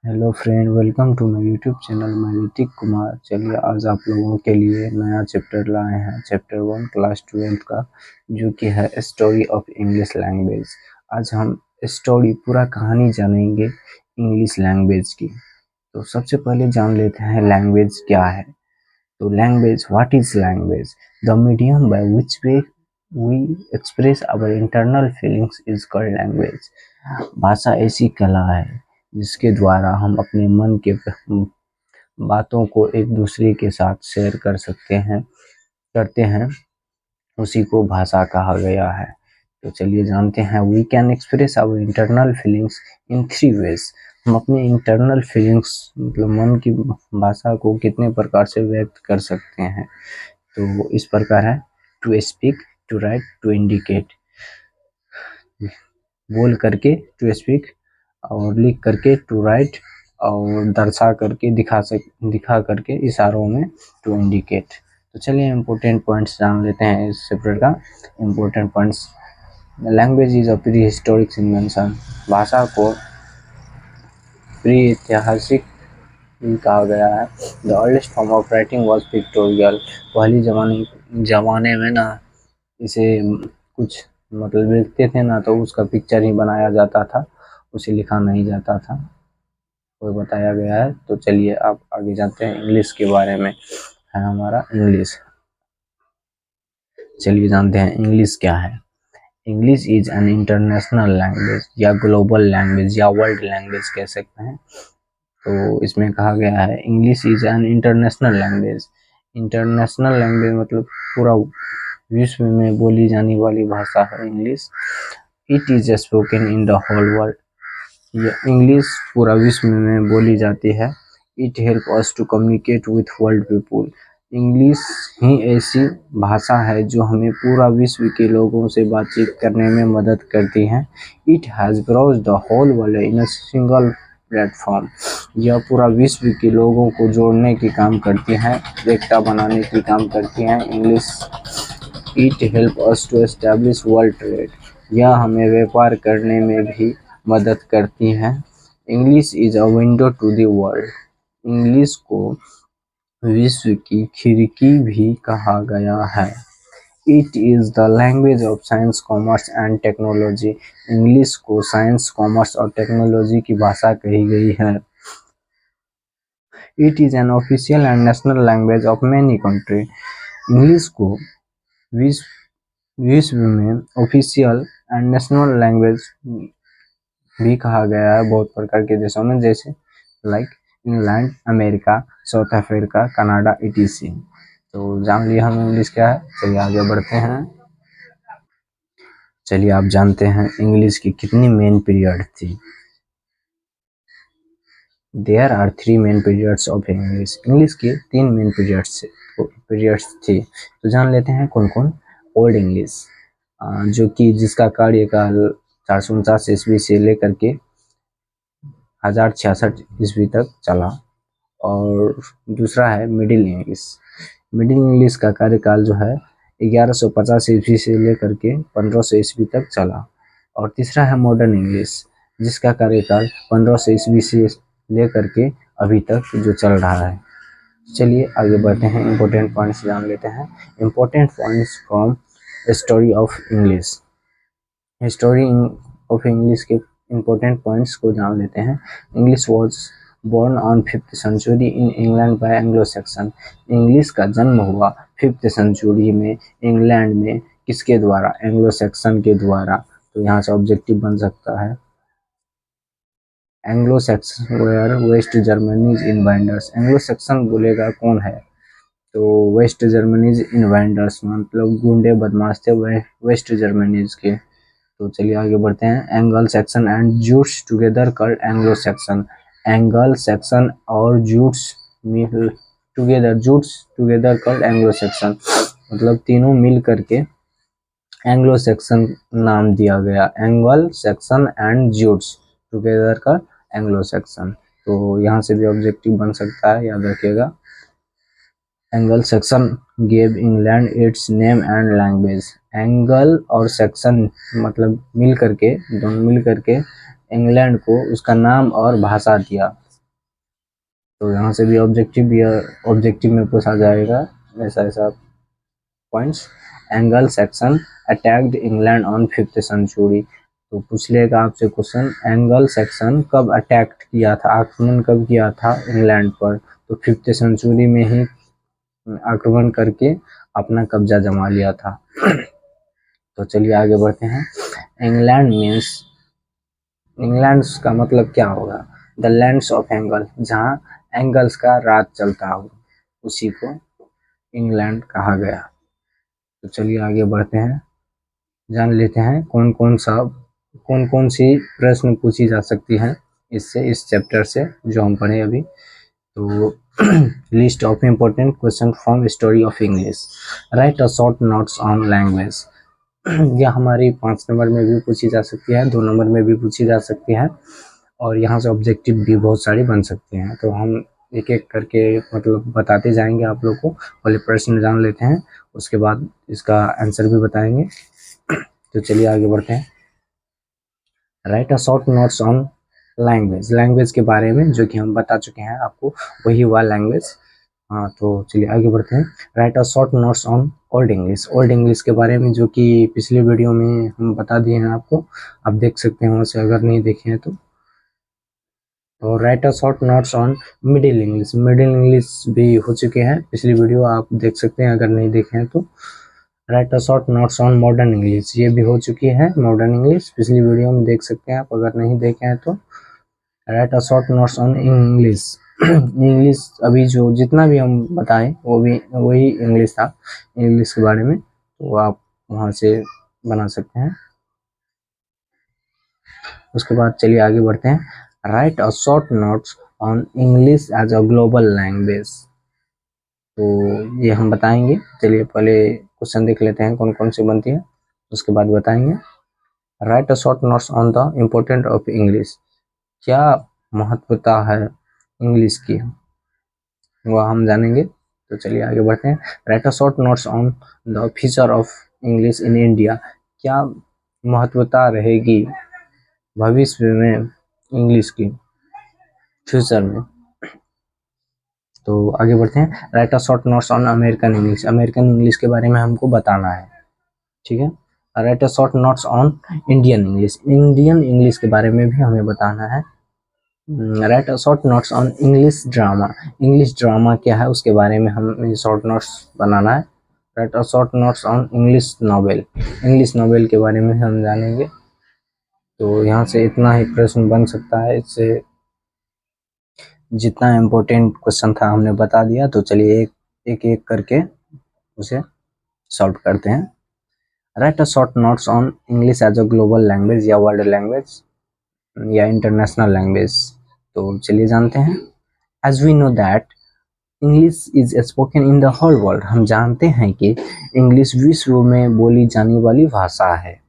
Hello friend, welcome to my YouTube channel. मैं ऋतिक कुमार। चलिए आज आप लोगों के लिए नया चैप्टर लाए हैं, चैप्टर 1 क्लास 12 का, जो कि है स्टोरी ऑफ इंग्लिश लैंग्वेज। आज हम स्टोरी पूरा कहानी जानेंगे इंग्लिश लैंग्वेज की। तो सबसे पहले जान लेते हैं लैंग्वेज क्या है। तो language, what is language? The medium by which we express our internal feelings is called language. भाषा ऐसी कला है जिसके द्वारा हम अपने मन के बातों को एक दूसरे के साथ शेयर करते हैं, उसी को भाषा कहा गया है। तो चलिए जानते हैं। We can express our internal feelings in 3 ways. हम अपने इंटरनल फीलिंग्स मतलब मन की भाषा को कितने प्रकार से व्यक्त कर सकते हैं। तो इस प्रकार है: to speak, to write, to indicate. बोल करके टू स्पीक, और लिख करके टू राइट, और दर्शा करके दिखा करके इशारों में टू इंडिकेट। तो चलिए इम्पोर्टेंट पॉइंट्स जान लेते हैं इस चैप्टर का। Important points: language is a pre historic invention. भाषा को प्री ऐतिहासिक भी कहा गया है। The earliest form of writing was pictorial. पहली जमाने में ना इसे कुछ मतलब लिखते थे ना, तो उसका पिक्चर ही बनाया जाता था, उसे लिखा नहीं जाता था, वो बताया गया है। तो चलिए आप आगे जानते हैं इंग्लिश के बारे में। है हमारा इंग्लिश। चलिए जानते हैं इंग्लिश क्या है। English is an international language, या ग्लोबल लैंग्वेज, या वर्ल्ड लैंग्वेज कह सकते हैं। तो इसमें कहा गया है English is an international language. International language मतलब पूरा विश्व में बोली जाने वाली भाषा है English. It is spoken in the whole world. ये इंग्लिश पूरा विश्व में बोली जाती है। It help us to communicate with world people. English ही ऐसी भाषा है जो हमें पूरा विश्व के लोगों से बातचीत करने में मदद करती है। It has brought the whole world in a single platform. यह पूरा विश्व के लोगों को जोड़ने की काम करती है, एकता बनाने की काम करती है English. It help us to establish world trade. यह हमें व्यापार करने में भी मदद करती है। English is a window to the world. English को विश्व की खिड़की भी कहा गया है। It is the language of science, commerce and technology. English को साइंस, कॉमर्स और टेक्नोलॉजी की भाषा कही गई है। It is an official and national language of many country. English को विश्व में ऑफिशियल एंड नेशनल लैंग्वेज भी कहा गया है बहुत प्रकार के देशों में, जैसे like England, America, south Africa, Canada, etc। तो जान लिया हम इंग्लिश क्या है। चलिए आगे बढ़ते हैं। चलिए आप जानते हैं इंग्लिश की कितनी मेन पीरियड थी। There are 3 main periods of English. English की 3 मेन पीरियड्स थी। तो जान लेते हैं कौन कौन। ओल्ड इंग्लिश, जो कि जिसका कार्यकाल 449 ईस्वी से लेकर के 1066 ईस्वी तक चला। और दूसरा है मिडिल इंग्लिश। मिडिल इंग्लिश का कार्यकाल जो है 1150 ईस्वी से लेकर के 1500 ईस्वी तक चला। और तीसरा है मॉडर्न इंग्लिश, जिसका कार्यकाल 1500 ईस्वी से लेकर के अभी तक जो चल रहा है। चलिए आगे बढ़ते हैं, इम्पोर्टेंट पॉइंट्स जान लेते हैं। Important points from story of English. History of English के इम्पोर्टेंट पॉइंट्स को जान लेते हैं। English was born on 5th century in England by Anglo Saxon. English का जन्म हुआ 5th सेंचुरी में इंग्लैंड में, किसके द्वारा? एंग्लो सेक्सन के द्वारा। तो यहाँ से ऑब्जेक्टिव बन सकता है Anglo Saxon were waste Germanic invaders. Anglo Saxon बोलेगा कौन है? तो वेस्ट जर्मनीज इन्वेंडर्स मतलब गुंडे बदमाश थे वेस्ट जर्मनीज के। तो चलिए आगे बढ़ते हैं। Angle Saxon and Jutes together called Anglo Saxon. Angle Saxon और Jutes together called Anglo Saxon, मतलब तीनों मिल करके एंग्लो सेक्शन नाम दिया गया। Angle Saxon and Jutes together का एंग्लो सेक्शन। तो यहाँ से भी ऑब्जेक्टिव बन सकता है, याद रखिएगा। Angle section gave England it's name and language. Angle और सेक्शन मतलब दोनों मिल करके इंग्लैंड को उसका नाम और भाषा दिया। तो यहाँ से भी ऑब्जेक्टिव में पूछा जाएगा ऐसा ऐसा points. Anglo Saxon attacked England on 5th सेंचुरी। तो पूछ लेगा आपसे क्वेश्चन, एंगल सेक्शन कब अटैक किया था, आक्रमण कब किया था इंग्लैंड पर, तो 5th सेंचुरी में ही आक्रमण करके अपना कब्जा जमा लिया था। तो चलिए आगे बढ़ते हैं। इंग्लैंड मीन्स, इंग्लैंड का मतलब क्या होगा, द लैंड्स ऑफ एंगल, जहाँ एंगल्स का राज चलता हो उसी को इंग्लैंड कहा गया। तो चलिए आगे बढ़ते हैं, जान लेते हैं कौन कौन सी प्रश्न पूछी जा सकती है इससे, इस चैप्टर से जो हम पढ़े अभी। तो list of important question from story of English, right a short notes on language. यह हमारी 5 नंबर में भी पूछी जा सकती है, 2 नंबर में भी पूछी जा सकती है, और यहाँ से ऑब्जेक्टिव भी बहुत सारे बन सकते हैं। तो हम एक एक करके मतलब बताते जाएंगे आप लोग को। पहले प्रश्न जान लेते हैं, उसके बाद इसका आंसर भी बताएंगे। तो चलिए आगे बढ़ते हैं। Write a short notes on language, language के बारे में जो कि हम बता चुके हैं आपको, वही हुआ लैंग्वेज। हाँ तो चलिए आगे बढ़ते हैं। Write a short notes on old English, old English के बारे में जो कि पिछले वीडियो में हम बता दिए हैं आपको, आप देख सकते हैं वहाँ से अगर नहीं देखे हैं तो। और right a short notes on middle English, middle English भी हो चुके हैं, पिछली वीडियो आप देख सकते हैं अगर नहीं देखे हैं तो। Right a short notes on modern English, ये भी हो चुकी है मॉडर्न इंग्लिश, पिछली वीडियो में देख सकते हैं आप अगर नहीं देखे हैं तो। Right a short notes on English, English अभी जो जितना भी हम बताएं वो भी वही इंग्लिश था, इंग्लिश के बारे में, तो आप वहाँ से बना सकते हैं। उसके बाद चलिए आगे बढ़ते हैं। Write a short notes on English as a global language, तो ये हम बताएंगे। चलिए पहले क्वेश्चन देख लेते हैं कौन कौन सी बनती है, उसके बाद बताएंगे। Right a short notes on the important of English, क्या महत्वता है इंग्लिश की, वह हम जानेंगे। तो चलिए आगे बढ़ते हैं। Write a short notes on the future of English in India, क्या महत्वता रहेगी भविष्य में इंग्लिश की, फ्यूचर में। तो आगे बढ़ते हैं। Write a short notes on American English, American English के बारे में हमको बताना है, ठीक है। Right a short notes on Indian English, Indian English के बारे में भी हमें बताना है। Right a short notes on English drama, English drama क्या है उसके बारे में हमें शॉर्ट नोट्स बनाना है। Right a short notes on English novel, English novel के बारे में हम जानेंगे। तो यहाँ से इतना ही प्रश्न बन सकता है, इससे जितना इम्पोर्टेंट क्वेश्चन था हमने बता दिया। तो चलिए एक करके उसे सॉल्व करते हैं। Write a short notes on English as a global language या वर्ल्ड लैंग्वेज या इंटरनेशनल लैंग्वेज, तो चलिए जानते हैं। As we know that English is spoken in the whole world, हम जानते हैं कि इंग्लिश विश्व में बोली जाने वाली भाषा है।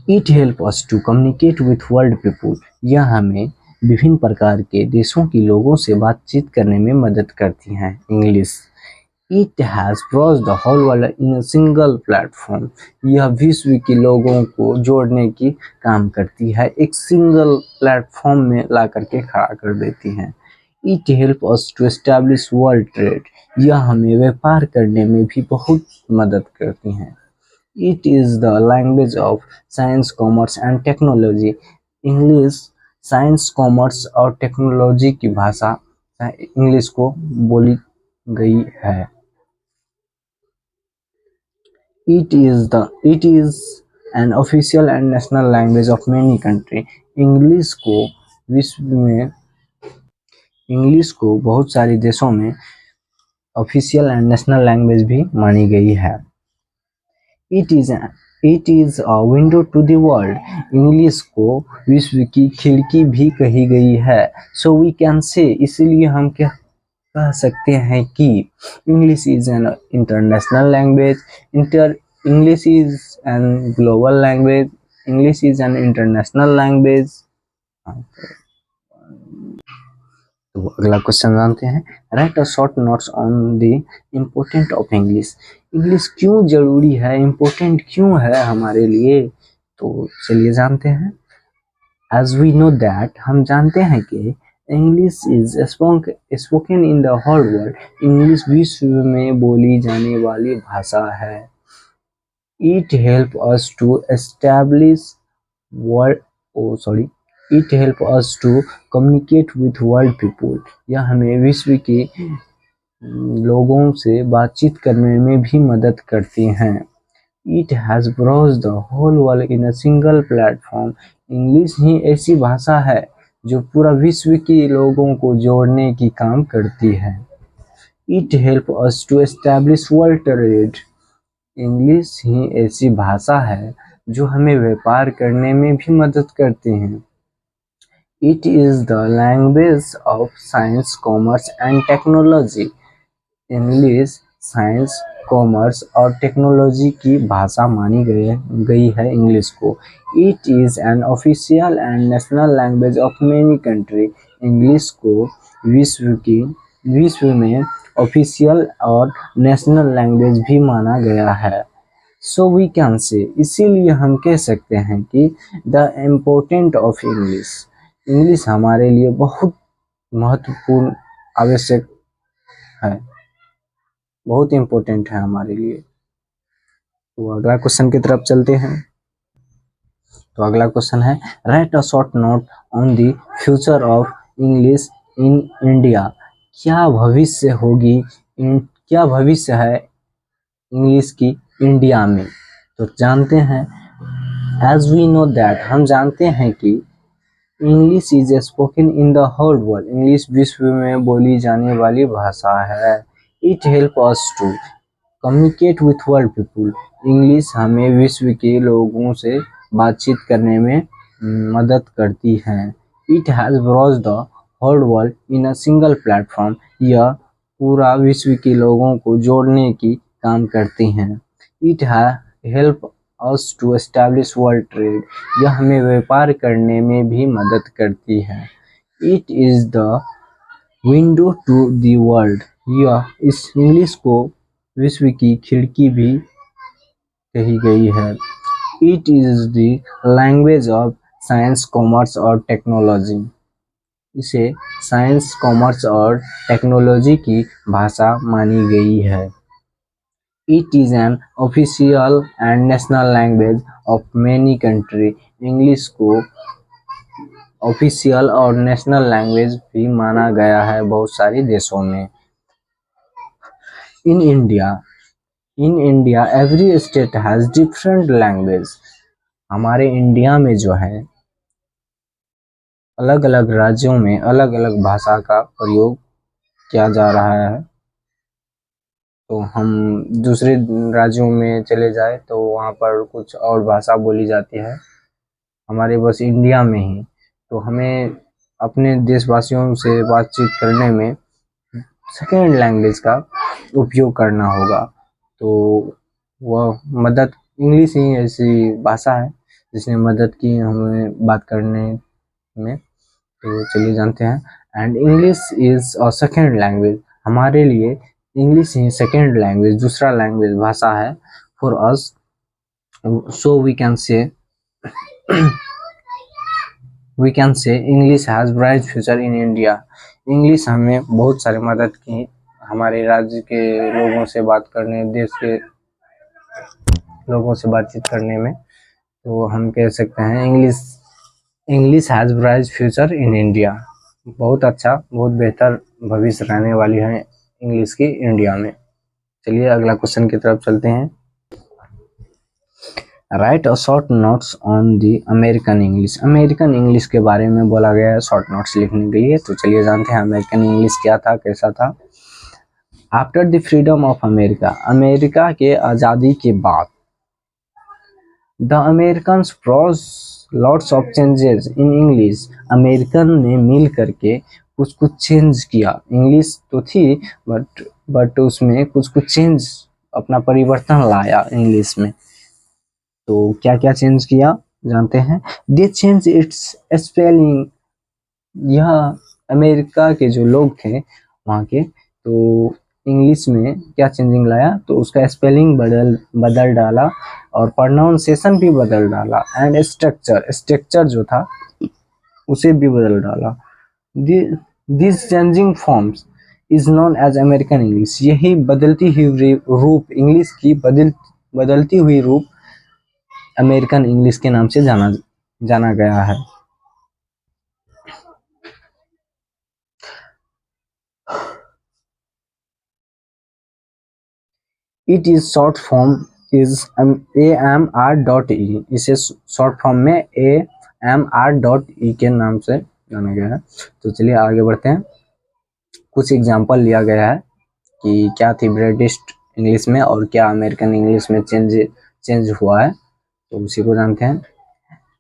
It help us to communicate with world people, यह हमें विभिन्न प्रकार के देशों के लोगों से बातचीत करने में मदद करती हैं English. It has brought the whole world in a single platform, यह विश्व के लोगों को जोड़ने की काम करती है, एक सिंगल प्लेटफॉर्म में ला करके खड़ा कर देती हैं। It help us to establish world trade, यह हमें व्यापार करने में भी बहुत मदद करती हैं। It is the language of science commerce and technology, English science commerce और टेक्नोलॉजी की भाषा इंग्लिश को बोली गई है। It is an official and national language of many country, English को विश्व में, इंग्लिश को बहुत सारे देशों में ऑफिशियल एंड नेशनल लैंग्वेज भी मानी गई है। It is a window to the world, English को विश्व की खिड़की भी कही गई है। सो वी कैन से, इसलिए हम क्या कह सकते हैं कि English is an international language, English is N global language, English is an international language. तो अगला क्वेश्चन जानते हैं। Write a short notes on the important of English, English क्यों जरूरी है, इम्पोर्टेंट क्यों है हमारे लिए, तो चलिए जानते हैं। एज वी नो दैट, हम जानते हैं कि English is spoken in the whole world, English विश्व में बोली जाने वाली भाषा है। It help us to establish world sorry it help us to communicate with world people, यह हमें विश्व के लोगों से बातचीत करने में भी मदद करती हैं। It has brought the whole world in a single platform, English ही ऐसी भाषा है जो पूरा विश्व के लोगों को जोड़ने की काम करती है। It help us to establish world trade, English ही ऐसी भाषा है जो हमें व्यापार करने में भी मदद करती है। It is the language of science, commerce and technology, English science, commerce और टेक्नोलॉजी की भाषा मानी गई है इंग्लिश को। It is an official and national language of many country, English को विश्व में ऑफिशियल और नेशनल लैंग्वेज भी माना गया है। सो वी कैन से, इसीलिए हम कह सकते हैं कि the important of English, English हमारे लिए बहुत महत्वपूर्ण आवश्यक है, बहुत इम्पोर्टेंट है हमारे लिए। तो अगला क्वेश्चन की तरफ चलते हैं। तो अगला क्वेश्चन है, right a short note on the future of English in India, क्या भविष्य है इंग्लिश की इंडिया में। तो जानते हैं, एज वी नो दैट, हम जानते हैं कि English is spoken in the whole world, English विश्व में बोली जाने वाली भाषा है। It help us to communicate with world people, English हमें विश्व के लोगों से बातचीत करने में मदद करती है। It has brought the whole world in a single platform, यह पूरा विश्व के लोगों को जोड़ने की काम करती हैं। It help us to establish world trade, यह हमें व्यापार करने में भी मदद करती है। It is the window to the world, यह इस इंग्लिश को विश्व की खिड़की भी कही गई है। It is the language of science, commerce और टेक्नोलॉजी, इसे साइंस, कॉमर्स और टेक्नोलॉजी की भाषा मानी गई है। It is an official and national language of many country, English को ऑफिशियल और नेशनल लैंग्वेज भी माना गया है बहुत सारे देशों में। In India every state has different language, हमारे इंडिया में जो है अलग अलग राज्यों में अलग अलग भाषा का प्रयोग किया जा रहा है। तो हम दूसरे राज्यों में चले जाए तो वहाँ पर कुछ और भाषा बोली जाती है, हमारे बस इंडिया में ही। तो हमें अपने देशवासियों से बातचीत करने में सेकेंड लैंग्वेज का उपयोग करना होगा। तो वह मदद, इंग्लिश ही ऐसी भाषा है जिसने मदद की हमें बात करने में। तो चलिए जानते हैं, and English is a second language, हमारे लिए इंग्लिश ही सेकेंड लैंग्वेज, दूसरा लैंग्वेज भाषा है for us. So we can say English has bright future in India, English हमें बहुत सारी मदद की हमारे राज्य के लोगों से बात करने, देश के लोगों से बातचीत करने में। तो हम कह सकते हैं English has bright future in India, बहुत अच्छा, बहुत बेहतर भविष्य रहने वाली है इंग्लिश की इंडिया में। चलिए अगला क्वेश्चन की तरफ चलते हैं। Write a short notes on the American English, American English के बारे में बोला गया है शॉर्ट नोट्स लिखने के लिए। तो चलिए जानते हैं अमेरिकन इंग्लिश क्या था, कैसा था। After the freedom of America, America के आज़ादी के बाद, the American prose lots of changes in English, American ने मिल करके कुछ कुछ चेंज किया, इंग्लिश तो थी बट उसमें कुछ कुछ चेंज, अपना परिवर्तन लाया इंग्लिश में। तो क्या क्या चेंज किया जानते हैं। दे चेंज इट्स स्पेलिंग, यह अमेरिका के जो लोग थे वहाँ के, तो इंग्लिश में क्या चेंजिंग लाया, तो उसका स्पेलिंग बदल डाला और प्रोनाउंसिएशन भी बदल डाला, एंड स्ट्रक्चर जो था उसे भी बदल डाला। This changing forms is known as American English. यही बदलती हुई रूप इंग्लिश की बदलती हुई रूप अमेरिकन इंग्लिश के नाम से जाना गया है। It is short form is AMR.E। इसे शॉर्ट फॉर्म में AMR.E के नाम से जाना गया है। तो चलिए आगे बढ़ते हैं। कुछ एग्जाम्पल लिया गया है कि क्या थी ब्रिटिश इंग्लिश में और क्या अमेरिकन इंग्लिश में चेंज हुआ है, तो उसी को जानते हैं।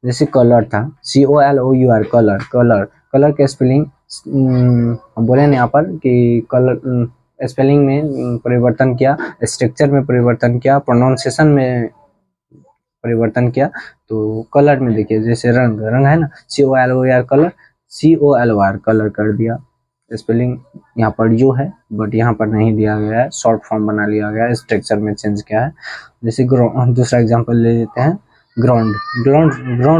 जैसे कलर था, COLOUR, कलर। कलर के स्पेलिंग हम बोले ना यहाँ पर कि कलर स्पेलिंग में परिवर्तन किया, स्ट्रक्चर में परिवर्तन किया, प्रोनाउंसिएशन में परिवर्तन किया। तो कलर में देखिए जैसे रंग है ना, COLOR कलर, COLOR कलर कर दिया। स्पेलिंग यहाँ पर जो है बट यहाँ पर नहीं दिया गया है, शॉर्ट फॉर्म बना लिया गया है, स्ट्रक्चर में चेंज किया है। जैसे दूसरा एग्जांपल ले लेते हैं, ग्राउंड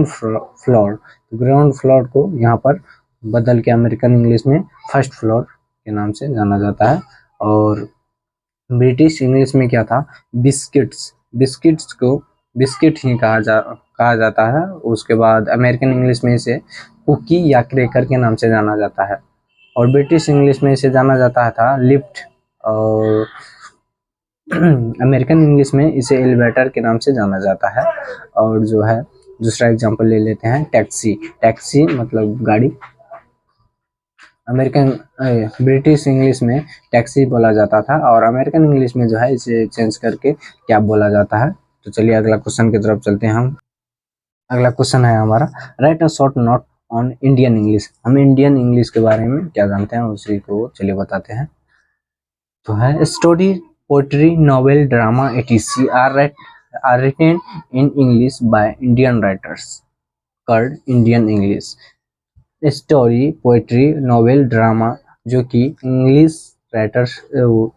फ्लोर। ग्राउंड फ्लोर को यहाँ पर बदल के अमेरिकन इंग्लिश में फर्स्ट फ्लोर के नाम से जाना जाता है। और ब्रिटिश इंग्लिश में क्या था, बिस्किट्स को बिस्किट ही कहा जाता है। उसके बाद अमेरिकन इंग्लिश में इसे कुकी या क्रैकर के नाम से जाना जाता है। और ब्रिटिश इंग्लिश में इसे जाना जाता था लिफ्ट, और अमेरिकन इंग्लिश में इसे एलिवेटर के नाम से जाना जाता है। और जो है दूसरा एग्जांपल ले लेते हैं, टैक्सी मतलब गाड़ी। ब्रिटिश इंग्लिश में टैक्सी बोला जाता था और अमेरिकन इंग्लिश में जो है इसे चेंज करके कैब बोला जाता है। तो चलिए अगला क्वेश्चन की तरफ चलते हैं हम। अगला क्वेश्चन है हमारा, right a short note on Indian English. हम इंडियन इंग्लिश के बारे में क्या जानते हैं उसी को चलिए बताते हैं। तो है, story, poetry, novel, drama etc are written in English by Indian writers called Indian English. Story, poetry, novel, drama जो कि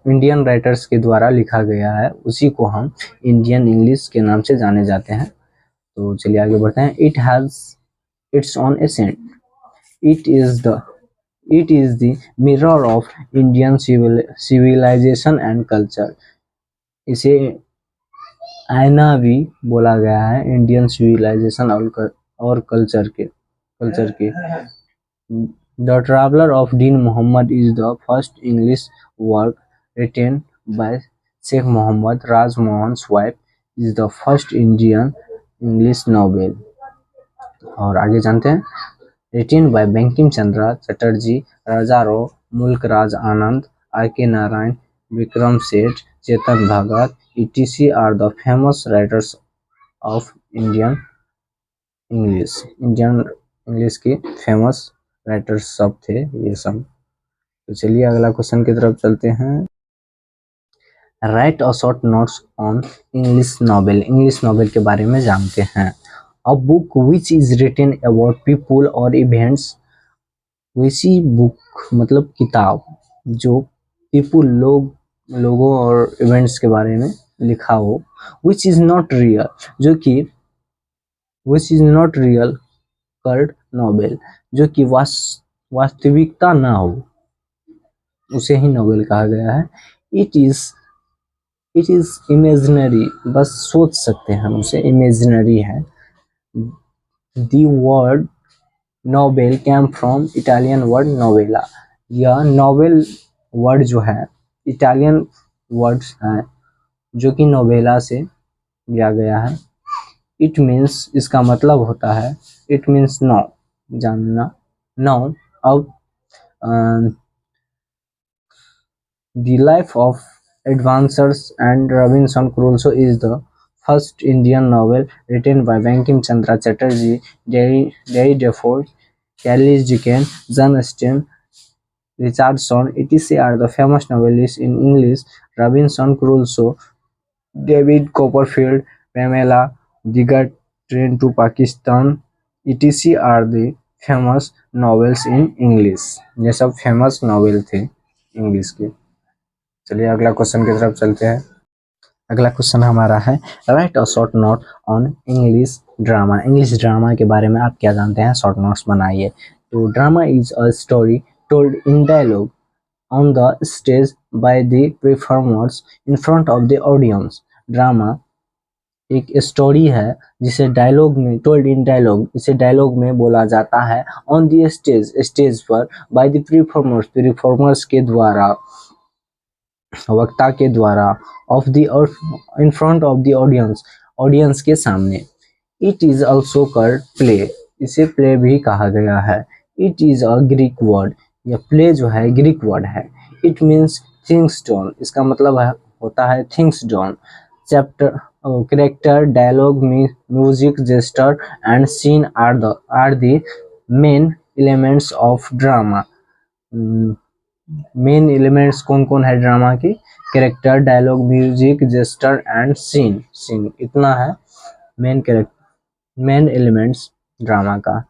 इंडियन राइटर्स के द्वारा लिखा गया है उसी को हम इंडियन इंग्लिश के नाम से जाने जाते हैं। तो चलिए आगे बढ़ते हैं। It has its own accent. It is the mirror of Indian civilization and culture. इसे आईना भी बोला गया है इंडियन सिविलाइजेशन और कल्चर के। The traveller of Dean Mohammad is the first English work written by Sheikh Mohammad Rajmohan wife is the first Indian English novel. और आगे जानते हैं, written by Bankim Chandra Chatterjee, Raja Rao, Mulk Raj Anand, RK Narayan, Vikram Seth, Chetan Bhagat etc are the famous writers of Indian English की famous writers सब थे ये सब। तो चलिए अगला क्वेश्चन की तरफ चलते हैं। Write a short notes on English novel के बारे में जानते हैं। A book which is written about people और इवेंट्स। वैसी बुक मतलब किताब जो लोगों और इवेंट्स के बारे में लिखा हो। Which is not real called novel. जो कि वास्तविकता ना हो उसे ही नॉवेल कहा गया है। इट इज इमेजिनरी, बस सोच सकते हैं हम उसे, इमेजिनरी है। The word novel came from Italian word novella. यह नोवेल वर्ड जो है इटालियन वर्ड्स हैं जो कि नोवेला से लिया गया है। इट मीन्स, इसका मतलब होता है, इट मीन्स नो, जानना, नो। अब The Life of Adventurers and Robinson Crusoe is the first Indian novel written by Bankim Chandra Chatterjee, Jerry Defoe, Charles Dickens, John Austen, Richardson, etc. are the famous novelists in English. Robinson Crusoe, David Copperfield, Pamela, Digger, Train to Pakistan, etc. are the famous novels in English. ये सब famous novel थे English के। चलिए अगला question की तरफ चलते हैं। अगला क्वेश्चन हमारा है, right a short note on English drama. English drama के बारे में आप क्या जानते हैं, शॉर्ट नोट्स बनाइए। तो drama is a story told in dialogue on the stage by the performers in front of the audience. Drama एक स्टोरी है जिसे डायलॉग में टोल्ड इन डायलॉग, इसे डायलॉग में बोला जाता है ऑन द स्टेज, स्टेज पर, बाय द परफॉर्मर्स, परफॉर्मर्स के द्वारा, वक्ता के द्वारा, of the in front of the audience, audience के सामने। It is also called play, इसे प्ले भी कहा गया है। It is a Greek word, यह प्ले जो है ग्रीक वर्ड है। इट मीन्स थिंग्स डॉन, इसका मतलब है होता है things done. Chapter character dialogue music gesture and scene are the main elements of drama. Main elements कौन कौन है ड्रामा की? Character dialogue music gesture and scene, scene इतना है main character, main elements drama का।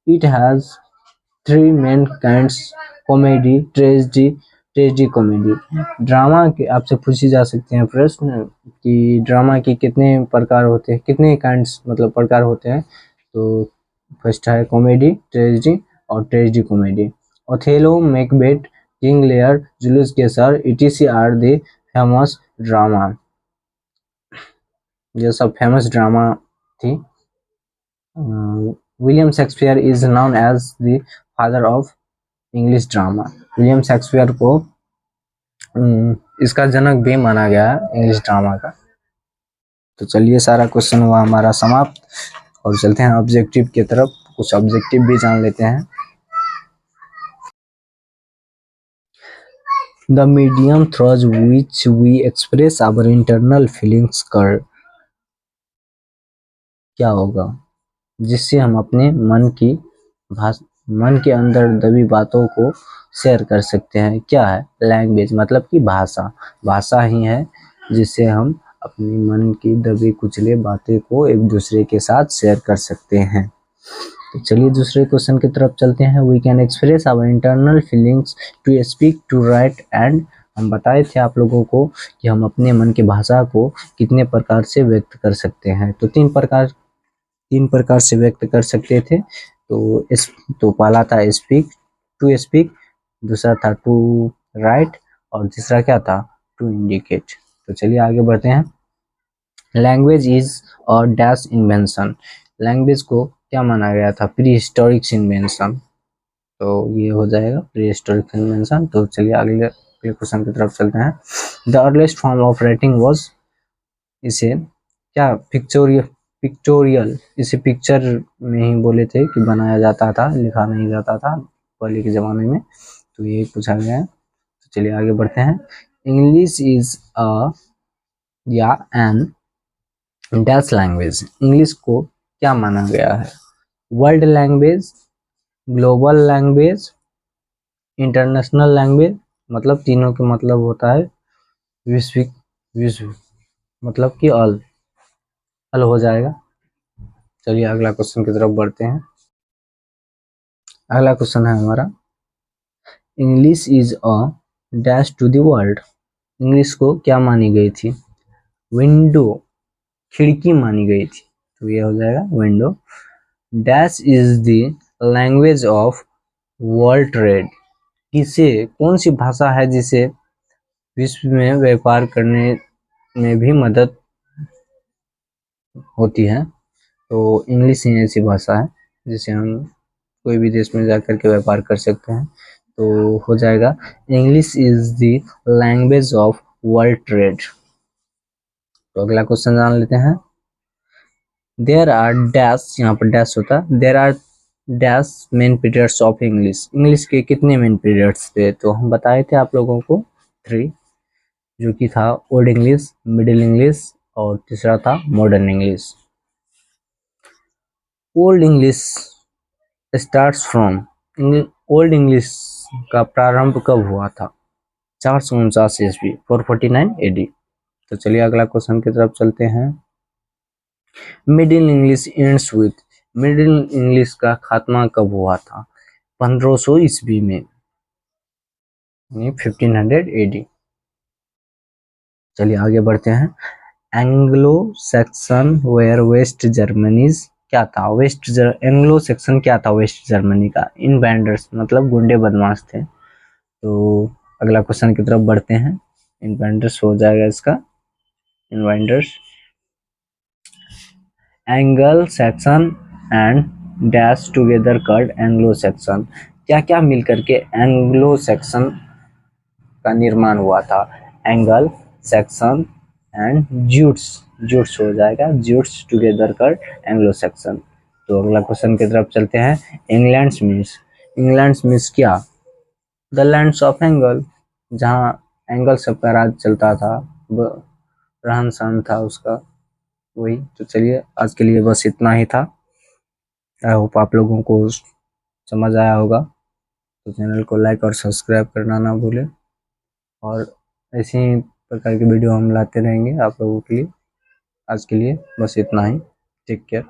It has three main kinds, comedy, tragedy comedy. Drama के आपसे पूछी जा सकते हैं प्रश्न कि ड्रामा के कितने प्रकार होते हैं, कितने काइंड्स मतलब प्रकार होते हैं। तो फर्स्ट है कॉमेडी, ट्रेजेडी और tragedy comedy. Othello, Macbeth, King Lear, Julius Caesar etc are the famous drama. ये सब फेमस ड्रामा थी। William Shakespeare is known as the father of English drama. William Shakespeare को इसका जनक भी माना गया है इंग्लिश ड्रामा का। तो चलिए सारा क्वेश्चन हुआ हमारा समाप्त और चलते हैं ऑब्जेक्टिव की तरफ, कुछ ऑब्जेक्टिव भी जान लेते हैं। The medium through which we express our internal feelings कर, क्या होगा जिससे हम अपने मन के अंदर दबी बातों को शेयर कर सकते हैं? क्या है? लैंग्वेज, मतलब कि भाषा। भाषा ही है जिससे हम अपने मन की दबी कुचले बातें को एक दूसरे के साथ शेयर कर सकते हैं। तो चलिए दूसरे क्वेश्चन की तरफ चलते हैं। We can express our internal feelings to speak, to write and. हम बताए थे आप लोगों को कि हम अपने मन की भाषा को कितने प्रकार से व्यक्त कर सकते हैं। तो तीन प्रकार से व्यक्त कर सकते थे। तो पहला था स्पीक, टू स्पीक, दूसरा था टू राइट और तीसरा क्या था? To indicate. तो चलिए आगे बढ़ते हैं। Language is a dash invention. Language को क्या माना गया था? Prehistoric invention. तो ये हो जाएगा प्री हिस्टोरिक इन्वेंशन। तो चलिए अगले क्वेश्चन की तरफ चलते हैं। The earliest form of writing was, इसे क्या पिक्चोरियल, इसे पिक्चर में ही बोले थे कि बनाया जाता था, लिखा नहीं जाता था पहले के ज़माने में। तो ये पूछा गया है। तो चलिए आगे बढ़ते हैं। इंग्लिश इज अ या एन डैश लैंग्वेज। इंग्लिश को क्या माना गया है? World language, global language, international language. मतलब तीनों के मतलब होता है विश्विक, विश्व मतलब कि ऑल हो जाएगा। चलिए अगला क्वेश्चन की तरफ बढ़ते हैं। अगला क्वेश्चन है हमारा, English is a dash to the world. English को क्या मानी गई थी? विंडो, खिड़की मानी गई थी। तो ये हो जाएगा window. Dash is the language of world trade. किसे, कौन सी भाषा है जिसे विश्व में व्यापार करने में भी मदद होती है? तो इंग्लिश ही ऐसी भाषा है जिसे हम कोई भी देश में जाकर के व्यापार कर सकते हैं। तो हो जाएगा English is the language of world trade. तो अगला क्वेश्चन जान लेते हैं। देयर आर डैश, यहाँ पर डैश होता है, there are dash main periods of English. English के कितने मेन पीरियड्स थे? तो हम बताए थे आप लोगों को 3, जो कि था ओल्ड इंग्लिश, मिडिल इंग्लिश और तीसरा था modern English. Old English starts from, old English का प्रारंभ कब हुआ था? 449 ईस्वी, 449 AD। तो चलिए अगला क्वेश्चन की तरफ चलते हैं। Middle English ends with, middle English का खात्मा कब हुआ था? 1500 ईस्वी में, 1500 AD। चलिए आगे बढ़ते हैं। Anglo Saxon were waste Germanic क्या था? एंग्लो सेक्शन क्या था वेस्ट जर्मनी का? इनवेंडर्स मतलब गुंडे बदमाश थे। तो अगला क्वेश्चन की तरफ बढ़ते हैं। इनवेंडर्स हो जाएगा इसका, invaders. Angle Saxon and dash together called Anglo Saxon. क्या क्या मिलकर के एंग्लो सेक्शन का निर्माण हुआ था? Angle Saxon and Jutes, Jutes हो जाएगा, ज्यूट्स टुगेदर कर एंग्लो सेक्शन। तो अगला क्वेश्चन की तरफ चलते हैं। इंग्लैंड मीन्स क्या? द लैंड्स ऑफ एंगल, जहाँ एंगल सबका राज चलता था, रहन सहन था उसका, वही। तो चलिए आज के लिए बस इतना ही था। आई होप आप लोगों को समझ आया होगा। तो चैनल को लाइक और सब्सक्राइब करना ना भूलें, और ऐसे ही प्रकार की वीडियो हम लाते रहेंगे आप लोगों के लिए। आज के लिए बस इतना ही। Take care.